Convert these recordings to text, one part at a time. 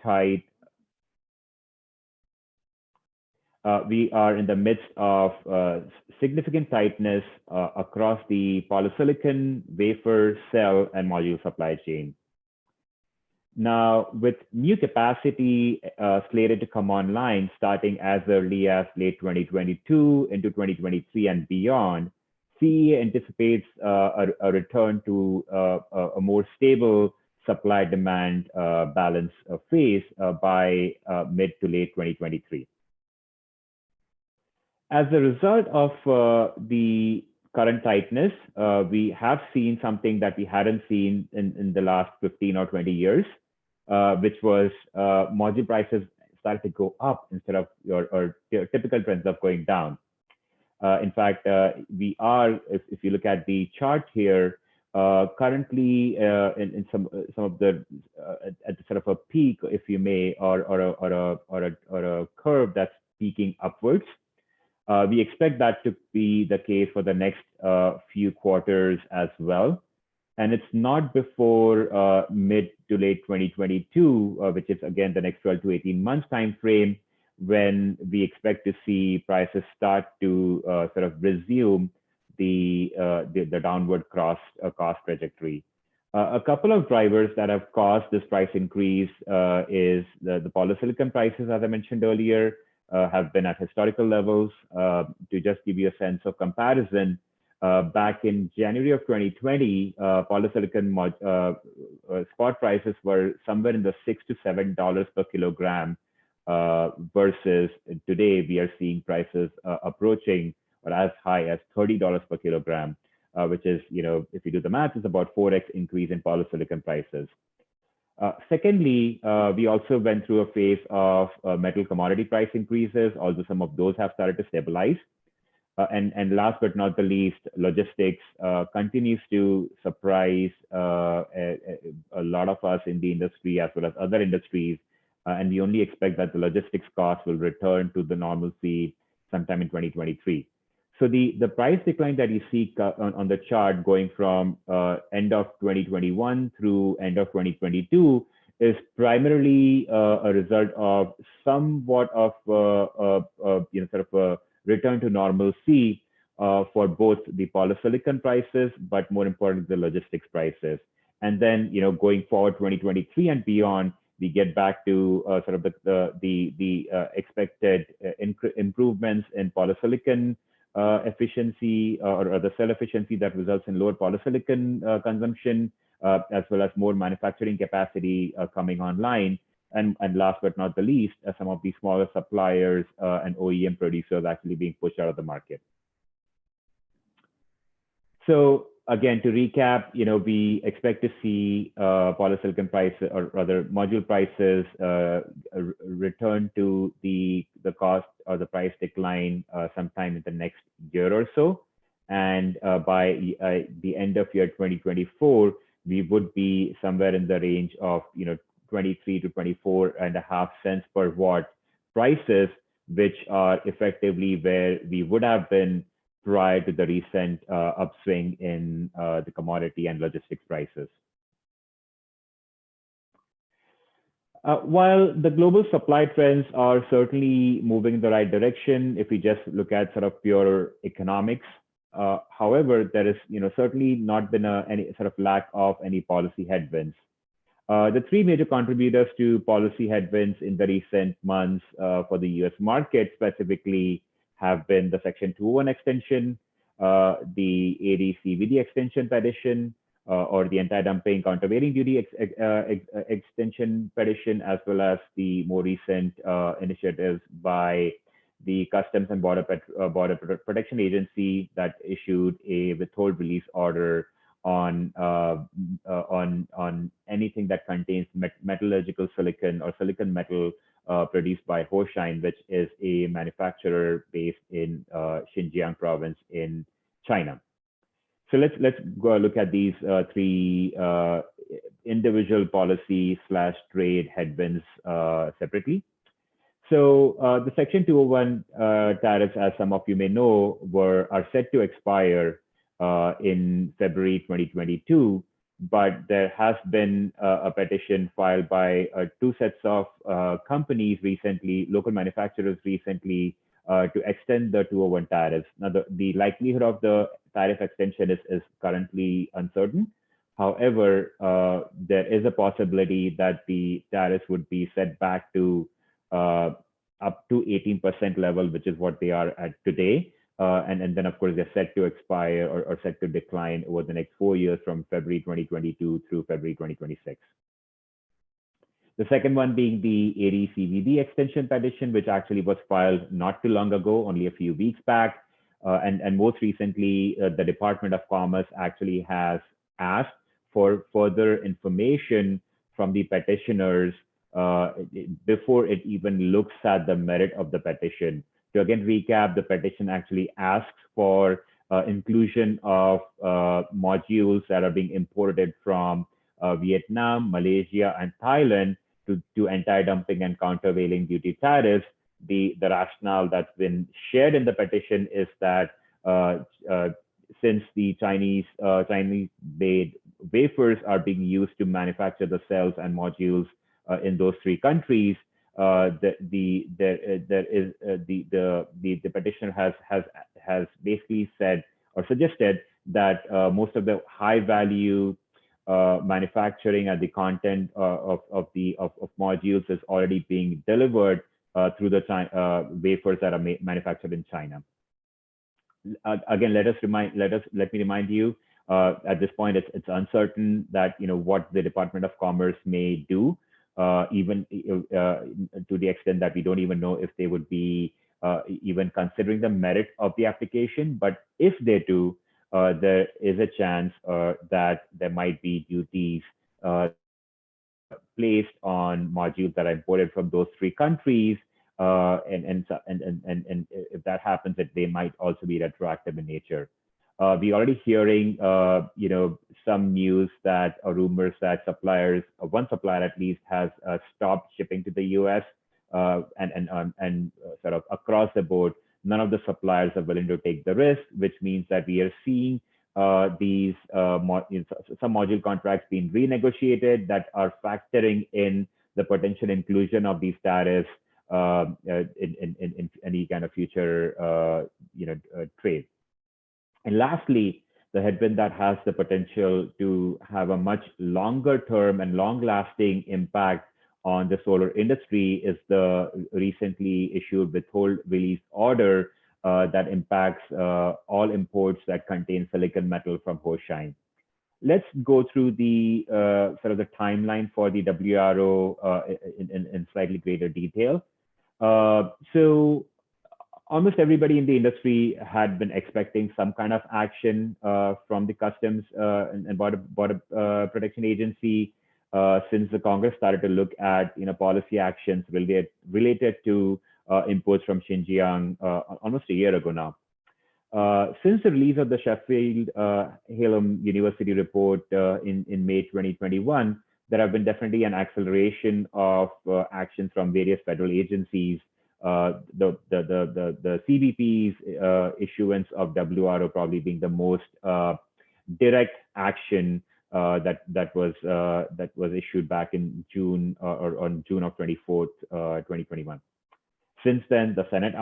tight. We are in the midst of significant tightness across the polysilicon, wafer, cell, and module supply chain. Now, with new capacity slated to come online starting as early as late 2022 into 2023 and beyond, CEA anticipates a return to a more stable supply-demand balance phase by mid to late 2023. As a result of the current tightness, we have seen something that we hadn't seen in the last 15 or 20 years, which was module prices started to go up instead of your typical trends of going down. In fact, we are, if you look at the chart here, currently in some of the at the sort of a peak, if you may, or a curve that's peaking upwards. We expect that to be the case for the next few quarters as well. And it's not before mid to late 2022, which is again the next 12 to 18 months time frame, when we expect to see prices start to sort of resume the downward cost trajectory. A couple of drivers that have caused this price increase is the polysilicon prices, as I mentioned earlier, have been at historical levels. To just give you a sense of comparison, back in January of 2020, polysilicon spot prices were somewhere in the $6 to $7 per kilogram, versus today we are seeing prices approaching or as high as $30 per kilogram, which is, if you do the math, is about 4x increase in polysilicon prices. Secondly, we also went through a phase of metal commodity price increases, although some of those have started to stabilize. And last but not the least, logistics continues to surprise a lot of us in the industry as well as other industries. And we only expect that the logistics costs will return to the normalcy sometime in 2023. So the price decline that you see on the chart going from end of 2021 through end of 2022 is primarily a result of somewhat of sort of a return to normalcy for both the polysilicon prices, but more importantly, the logistics prices. And then, going forward 2023 and beyond, we get back to sort of the expected improvements in polysilicon efficiency or the cell efficiency that results in lower polysilicon consumption, as well as more manufacturing capacity coming online. And last but not the least, some of these smaller suppliers and OEM producers actually being pushed out of the market. So again, to recap, we expect to see polysilicon prices, or rather module prices, return to the cost or the price decline sometime in the next year or so. And by the end of year 2024, we would be somewhere in the range of 23 to 24.5 cents per watt prices, which are effectively where we would have been prior to the recent upswing in the commodity and logistics prices. While the global supply trends are certainly moving in the right direction, if we just look at sort of pure economics, however, there is certainly not been any sort of lack of any policy headwinds. The three major contributors to policy headwinds in the recent months for the US market specifically have been the Section 201 extension, the AD/CVD extension petition, or the anti-dumping countervailing duty extension petition, as well as the more recent initiatives by the Customs and Border Protection Agency that issued a withhold release order on anything that contains metallurgical silicon or silicon metal produced by Hoshine, which is a manufacturer based in Xinjiang province in China. So let's go look at these three individual policy/trade headwinds separately. So the Section 201 tariffs, as some of you may know, are set to expire in February 2022, but there has been a petition filed by two sets of companies recently, local manufacturers recently, to extend the 201 tariffs. Now, the likelihood of the tariff extension is currently uncertain. However, there is a possibility that the tariffs would be set back to up to 18% level, which is what they are at today. And then, of course, they're set to expire or set to decline over the next 4 years from February 2022 through February 2026. The second one being the AD/CVD extension petition, which actually was filed not too long ago, only a few weeks back. And most recently, the Department of Commerce actually has asked for further information from the petitioners before it even looks at the merit of the petition. To again recap, the petition actually asks for inclusion of modules that are being imported from Vietnam, Malaysia, and Thailand to anti-dumping and countervailing duty tariffs. The rationale that's been shared in the petition is that since the Chinese-made wafers are being used to manufacture the cells and modules in those three countries, the petitioner has basically said or suggested that most of the high value manufacturing and the content of modules is already being delivered through the wafers that are manufactured in China. Again, let me remind you, at this point, it's uncertain that what the Department of Commerce may do, even to the extent that we don't even know if they would be even considering the merit of the application. But if they do, there is a chance that there might be duties placed on modules that are imported from those three countries. And if that happens, they might also be retroactive in nature. We're already hearing, some news that or rumors that suppliers, one supplier at least, has stopped shipping to the U.S. And sort of across the board, none of the suppliers are willing to take the risk, which means that we are seeing these some module contracts being renegotiated that are factoring in the potential inclusion of these tariffs in any kind of future trade. And lastly, the headwind that has the potential to have a much longer term and long lasting impact on the solar industry is the recently issued withhold release order that impacts all imports that contain silicon metal from Hoshine. Let's go through the sort of the timeline for the WRO in slightly greater detail. So almost everybody in the industry had been expecting some kind of action from the Customs and Border Protection Agency since the Congress started to look at policy actions related to imports from Xinjiang almost a year ago now. Since the release of the Sheffield Hallam University report in May 2021, there have been definitely an acceleration of actions from various federal agencies. The CBP's issuance of WRO probably being the most direct action that was issued back in June or on June of 24th, 2021. Since then, the Senate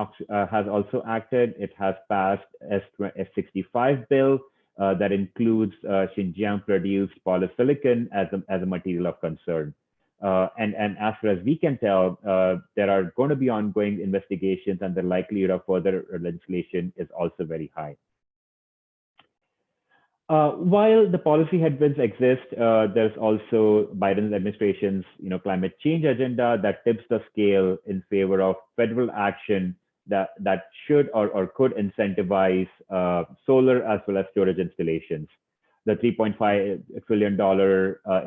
has also acted. It has passed S65 bill that includes Xinjiang-produced polysilicon as a material of concern. And as far as we can tell, there are going to be ongoing investigations, and the likelihood of further legislation is also very high. While the policy headwinds exist, there's also Biden's administration's climate change agenda that tips the scale in favor of federal action that should or could incentivize solar as well as storage installations. The $3.5 trillion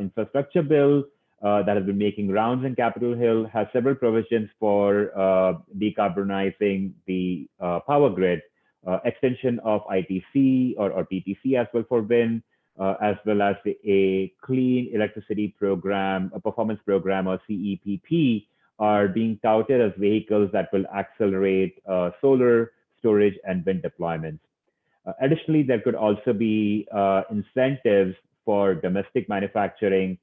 infrastructure bill that has been making rounds in Capitol Hill has several provisions for decarbonizing the power grid, extension of ITC or PTC as well for wind, as well as a clean electricity program, a performance program or CEPP, are being touted as vehicles that will accelerate solar, storage, and wind deployments. Additionally, there could also be incentives for domestic manufacturing.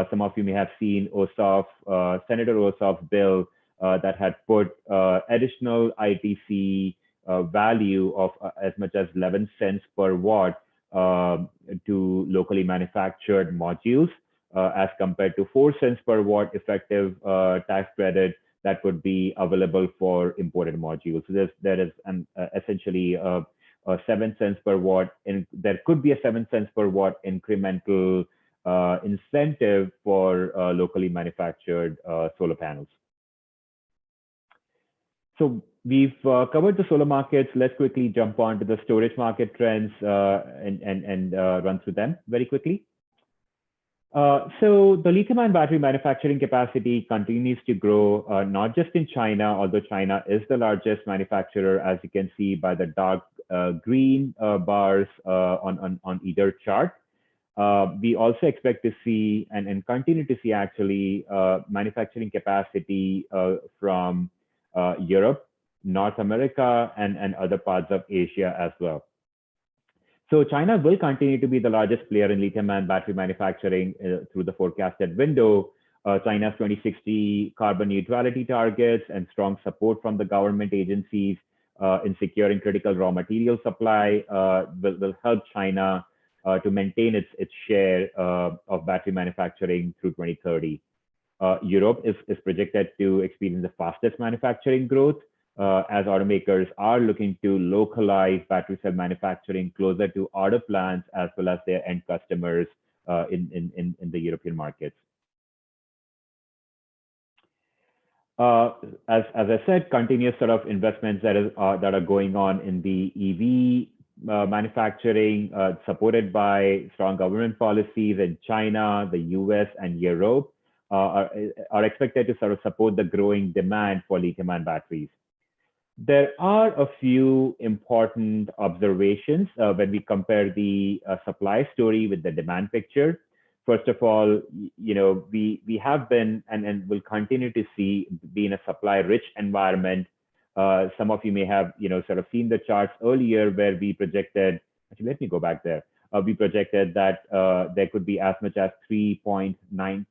Some of you may have seen Senator Ossoff's bill that had put additional ITC value of as much as 11 cents per watt to locally manufactured modules, as compared to 4 cents per watt effective tax credit that would be available for imported modules. So there is essentially a 7 cents per watt, and there could be a 7 cents per watt incremental incentive for locally manufactured solar panels. So we've covered the solar markets. Let's quickly jump on to the storage market trends and run through them very quickly. So the lithium-ion battery manufacturing capacity continues to grow, not just in China, although China is the largest manufacturer, as you can see by the dark green bars on either chart. We also expect to see and continue to see actually manufacturing capacity from Europe, North America, and other parts of Asia as well. So China will continue to be the largest player in lithium-ion battery manufacturing through the forecasted window. China's 2060 carbon neutrality targets and strong support from the government agencies in securing critical raw material supply will help China to maintain its share of battery manufacturing through 2030. Europe is projected to experience the fastest manufacturing growth, as automakers are looking to localize battery cell manufacturing closer to auto plants as well as their end customers in the European markets. As I said, continuous sort of investments that are going on in the EV manufacturing, supported by strong government policies in China, the US, and Europe, are expected to sort of support the growing demand for lithium-ion batteries. There are a few important observations when we compare the supply story with the demand picture. First of all, we have been and will continue to be in a supply-rich environment. Some of you may have sort of seen the charts earlier where we projected. Actually, let me go back there. We projected that there could be as much as 3.9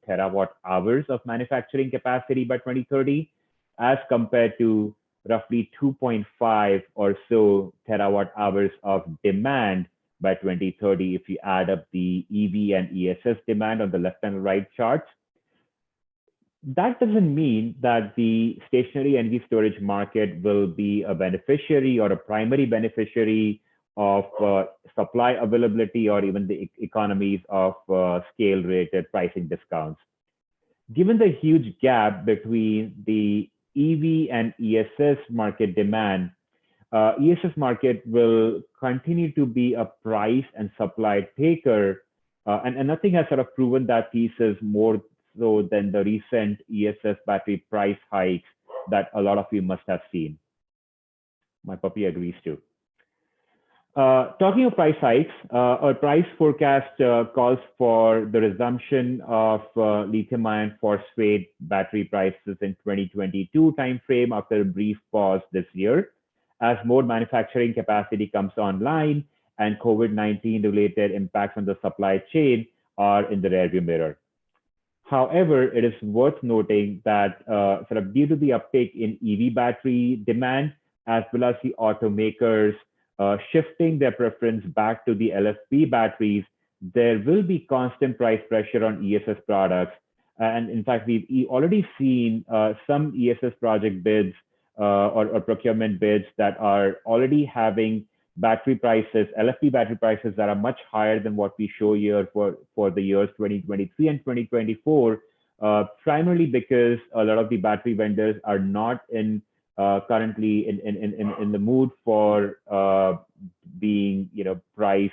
terawatt hours of manufacturing capacity by 2030, as compared to roughly 2.5 or so terawatt hours of demand by 2030 if you add up the EV and ESS demand on the left and right charts. That doesn't mean that the stationary energy storage market will be a beneficiary or a primary beneficiary of supply availability or even the economies of scale-related pricing discounts. Given the huge gap between the EV and ESS market demand, ESS market will continue to be a price and supply taker, and nothing has sort of proven that thesis more so than the recent ESS battery price hikes that a lot of you must have seen. My puppy agrees too. Talking of price hikes, our price forecast calls for the resumption of lithium-ion phosphate battery prices in 2022 timeframe after a brief pause this year, as more manufacturing capacity comes online and COVID-19 related impacts on the supply chain are in the rearview mirror. However, it is worth noting that sort of due to the uptake in EV battery demand, as well as the automakers shifting their preference back to the LFP batteries, there will be constant price pressure on ESS products. And in fact, we've already seen some ESS project bids or procurement bids that are already having battery prices, LFP battery prices that are much higher than what we show here for the years 2023 and 2024, primarily because a lot of the battery vendors are not currently in the mood for being price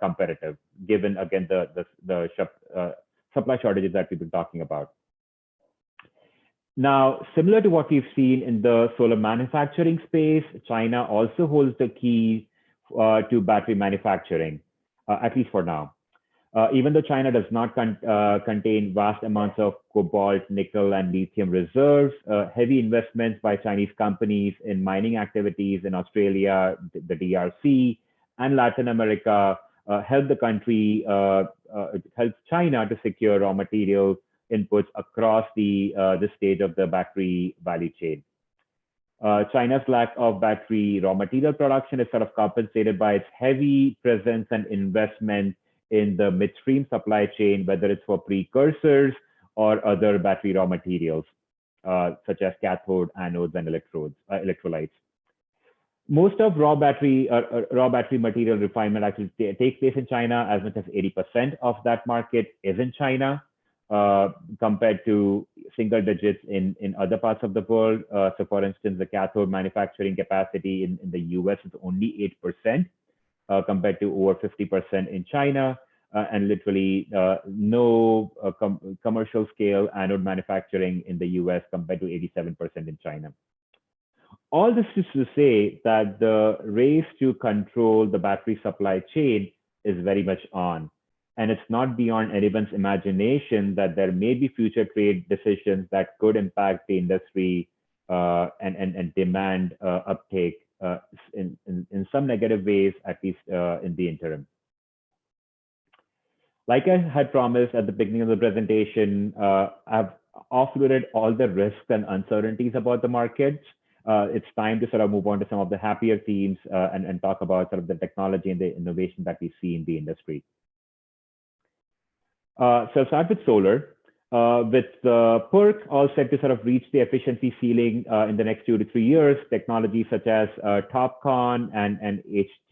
competitive, given again the supply shortages that we've been talking about. Now, similar to what we've seen in the solar manufacturing space, China also holds the key to battery manufacturing, at least for now. Even though China does not contain vast amounts of cobalt, nickel, and lithium reserves, heavy investments by Chinese companies in mining activities in Australia, the DRC, and Latin America help the country, help China to secure raw material inputs across the stage of the battery value chain. China's lack of battery raw material production is sort of compensated by its heavy presence and investment in the midstream supply chain, whether it's for precursors or other battery raw materials, such as cathode, anodes, and electrolytes. Most of raw battery material refinement actually takes place in China. As much as 80% of that market is in China, compared to single digits in other parts of the world. So for instance, the cathode manufacturing capacity in the US is only 8%, compared to over 50% in China, and literally no commercial scale anode manufacturing in the US compared to 87% in China. All this is to say that the race to control the battery supply chain is very much on. And it's not beyond anyone's imagination that there may be future trade decisions that could impact the industry and demand uptake in some negative ways, at least in the interim. Like I had promised at the beginning of the presentation, I've offloaded all the risks and uncertainties about the markets. It's time to sort of move on to some of the happier themes and talk about sort of the technology and the innovation that we see in the industry. So I'll start with solar. With the PERC all set to sort of reach the efficiency ceiling in the next 2 to 3 years, technologies such as TOPCon and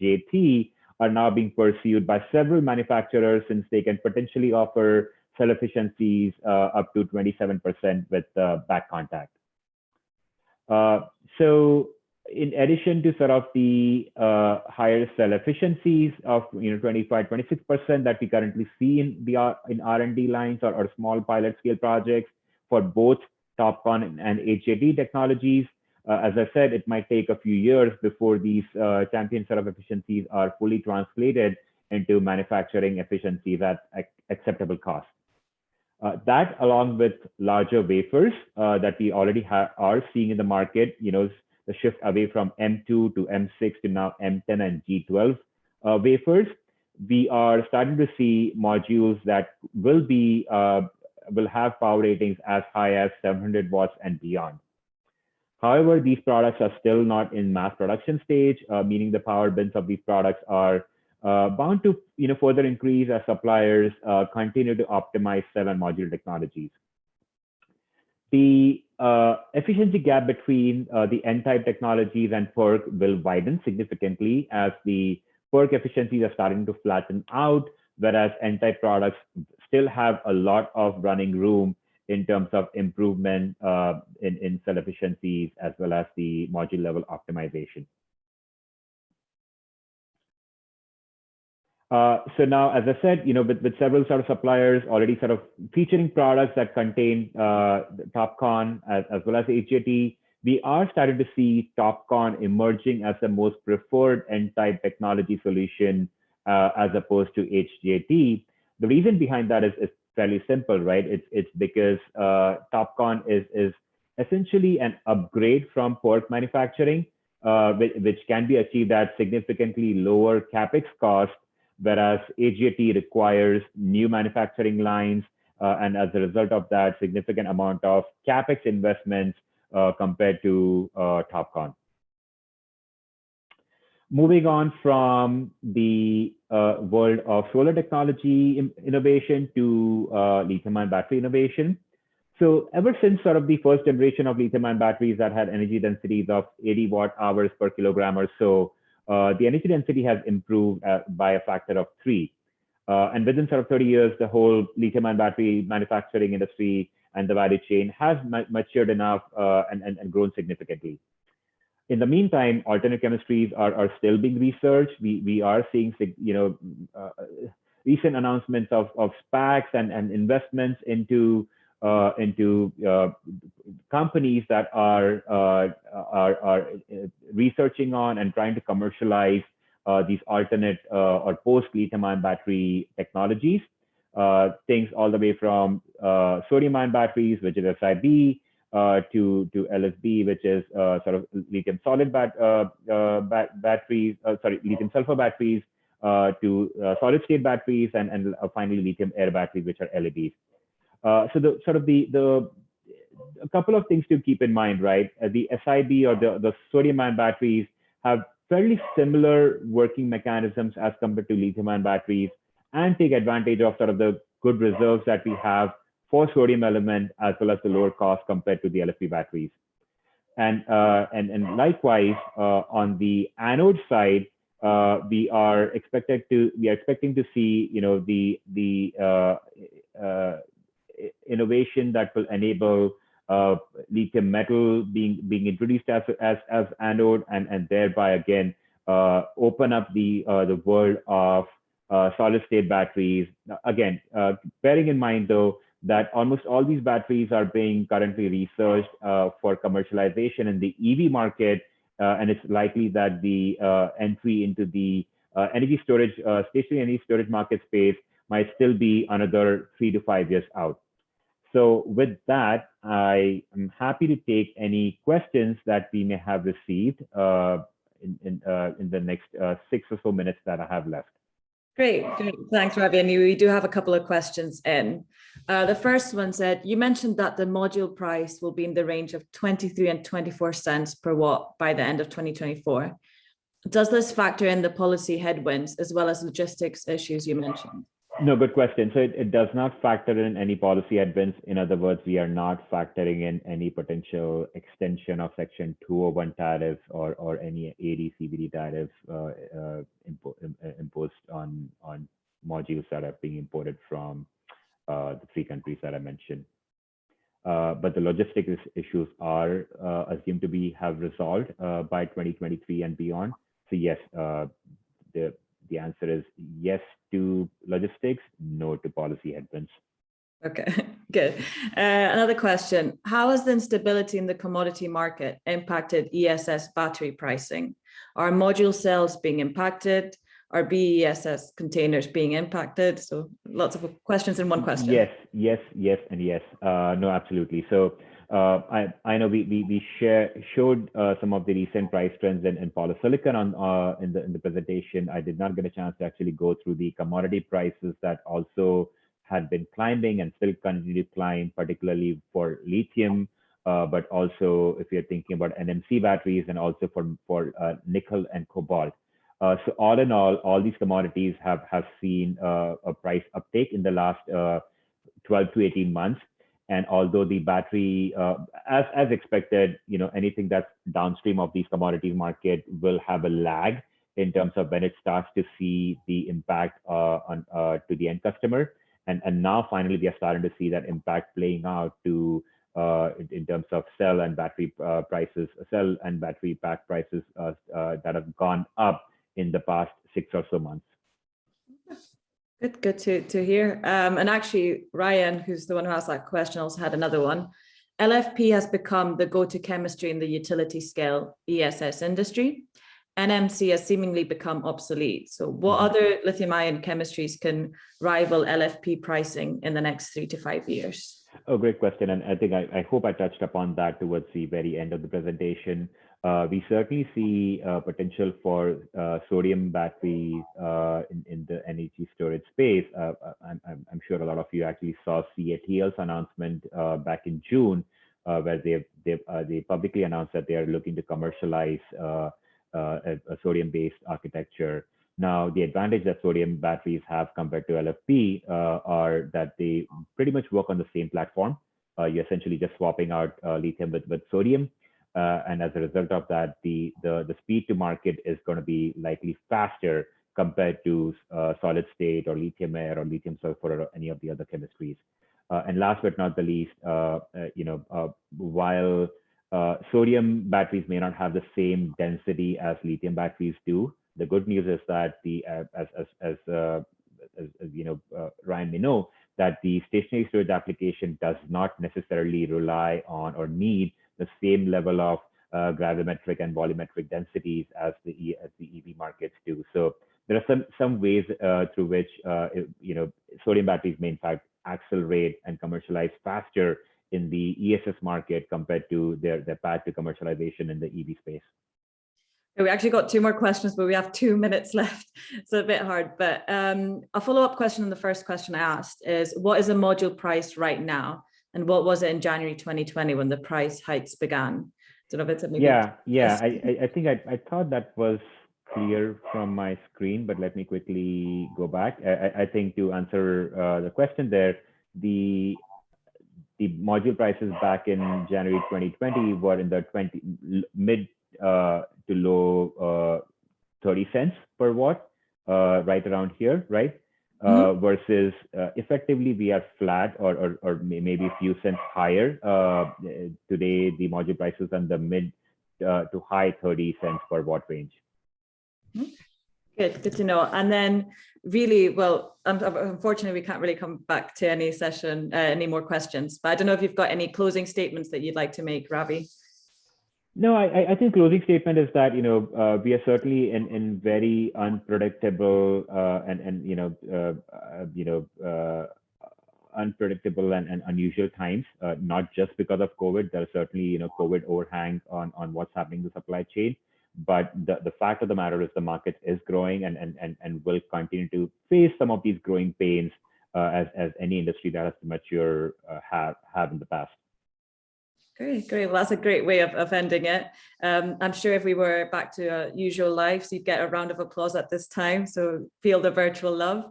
HJT are now being pursued by several manufacturers, since they can potentially offer cell efficiencies up to 27% with back contact. So in addition to sort of the higher cell efficiencies of 25, 26% that we currently see in R&D lines or small pilot scale projects for both TOPCon and HJT technologies, as I said, it might take a few years before these champion sort of efficiencies are fully translated into manufacturing efficiencies at acceptable cost. That, along with larger wafers that we already are seeing in the market, the shift away from M2 to M6 to now M10 and G12 wafers, we are starting to see modules that will have power ratings as high as 700 watts and beyond. However, these products are still not in mass production stage, meaning the power bins of these products are bound to further increase as suppliers continue to optimize cell and module technologies. The efficiency gap between the N-type technologies and PERC will widen significantly as the PERC efficiencies are starting to flatten out, whereas N-type products still have a lot of running room in terms of improvement in cell efficiencies as well as the module level optimization. So now, as I said, with several sort of suppliers already sort of featuring products that contain TOPCon as well as HJT, we are starting to see TOPCon emerging as the most preferred N-type technology solution as opposed to HJT. The reason behind that is fairly simple, right? It's because TOPCon is essentially an upgrade from PERC manufacturing, which can be achieved at significantly lower capex cost, whereas HJT requires new manufacturing lines, and as a result of that, significant amount of capex investments compared to TOPCon. Moving on from the world of solar technology innovation to lithium-ion battery innovation. So ever since sort of the first generation of lithium-ion batteries that had energy densities of 80 watt-hours per kilogram or so, the energy density has improved by a factor of 3. And within sort of 30 years, the whole lithium-ion battery manufacturing industry and the value chain has matured enough and grown significantly. In the meantime, alternate chemistries are still being researched. We are seeing recent announcements of SPACs and investments into companies that are researching on and trying to commercialize these alternate or post lithium-ion battery technologies. Things all the way from sodium-ion batteries, which is SiB, to LSB, which is sort of lithium sulfur batteries, to solid state batteries and finally lithium air batteries, which are LEDs. So the sort of the a couple of things to keep in mind, right? The SIB or the sodium-ion batteries have fairly similar working mechanisms as compared to lithium-ion batteries and take advantage of sort of the good reserves that we have for sodium element as well as the lower cost compared to the LFP batteries. And likewise, on the anode side, we are expecting to see, the innovation that will enable lithium metal being introduced as anode, and thereby again open up the world of solid state batteries. Again, bearing in mind though that almost all these batteries are being currently researched for commercialization in the EV market, and it's likely that the entry into the energy storage, stationary energy storage market space might still be another 3 to 5 years out. So with that, I am happy to take any questions that we may have received in the next 6 or so minutes that I have left. Great. Thanks, Ravi. And we do have a couple of questions in. The first one said, you mentioned that the module price will be in the range of 23 and 24 cents per watt by the end of 2024. Does this factor in the policy headwinds as well as logistics issues you mentioned? No, good question. So it does not factor in any policy headwinds. In other words, we are not factoring in any potential extension of Section 201 tariffs or any AD/CVD tariffs imposed on modules that are being imported from the 3 countries that I mentioned. But the logistics issues are assumed to have resolved by 2023 and beyond. So yes, the answer is yes to logistics, no to policy headwinds. Okay, good. Another question. How has the instability in the commodity market impacted ESS battery pricing? Are module sales being impacted? Are BESS containers being impacted? So lots of questions in one question. Yes, and yes. No, absolutely. So I know we showed some of the recent price trends in polysilicon in the presentation. I did not get a chance to actually go through the commodity prices that also had been climbing and still continue to climb, particularly for lithium, but also if you're thinking about NMC batteries and also for nickel and cobalt. So all in all these commodities have seen a price uptake in the last 12 to 18 months. And although the battery, as expected, anything that's downstream of these commodities market will have a lag in terms of when it starts to see the impact to the end customer. And now finally we are starting to see that impact playing out in terms of cell and battery prices, cell and battery pack prices that have gone up in the past 6 or so months. Good to hear. And actually, Ryan, who's the one who asked that question, also had another one. LFP has become the go-to chemistry in the utility scale ESS industry. NMC has seemingly become obsolete. So what other lithium-ion chemistries can rival LFP pricing in the next 3 to 5 years? Oh, great question. And I think I hope I touched upon that towards the very end of the presentation. We certainly see potential for sodium batteries in the energy storage space. I'm sure a lot of you actually saw CATL's announcement back in June, where they publicly announced that they are looking to commercialize a sodium-based architecture. Now, the advantage that sodium batteries have compared to LFP are that they pretty much work on the same platform. You're essentially just swapping out lithium with sodium. And as a result of that, the speed to market is going to be likely faster compared to solid state or lithium air or lithium sulfur or any of the other chemistries. And last but not the least, while sodium batteries may not have the same density as lithium batteries do, the good news is that as Ryan may know, that the stationary storage application does not necessarily rely on or need the same level of gravimetric and volumetric densities as the EV markets do. So there are some ways through which sodium batteries may in fact accelerate and commercialize faster in the ESS market compared to their path to commercialization in the EV space. We actually got 2 more questions, but we have 2 minutes left. So a bit hard, but a follow-up question on the first question I asked is, what is a module price right now? And what was it in January 2020 when the price hikes began? Don't know if it's maybe. Yeah. I think I thought that was clear from my screen, but let me quickly go back. I think to answer the question there, the module prices back in January 2020 were in the mid to low 30 cents per watt, right around here, right? Versus effectively we are flat or maybe a few cents higher. Today, the module prices in the mid to high 30 cents per watt range. Good to know. And then really, well, unfortunately, we can't really come back to any session, any more questions, but I don't know if you've got any closing statements that you'd like to make, Ravi. No, I think closing statement is that, we are certainly in very unpredictable unpredictable and unusual times, not just because of COVID. There are certainly, COVID overhangs on what's happening in the supply chain. But the fact of the matter is the market is growing and will continue to face some of these growing pains as any industry that has to mature have in the past. Great. Well, that's a great way of ending it. I'm sure if we were back to our usual lives, you'd get a round of applause at this time. So feel the virtual love.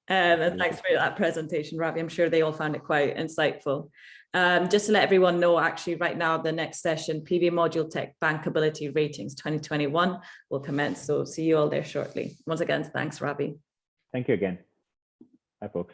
And thanks for that presentation, Ravi. I'm sure they all found it quite insightful. Just to let everyone know, actually, right now, the next session, PV Module Tech Bankability Ratings 2021 will commence. So see you all there shortly. Once again, thanks, Ravi. Thank you again. Bye, folks.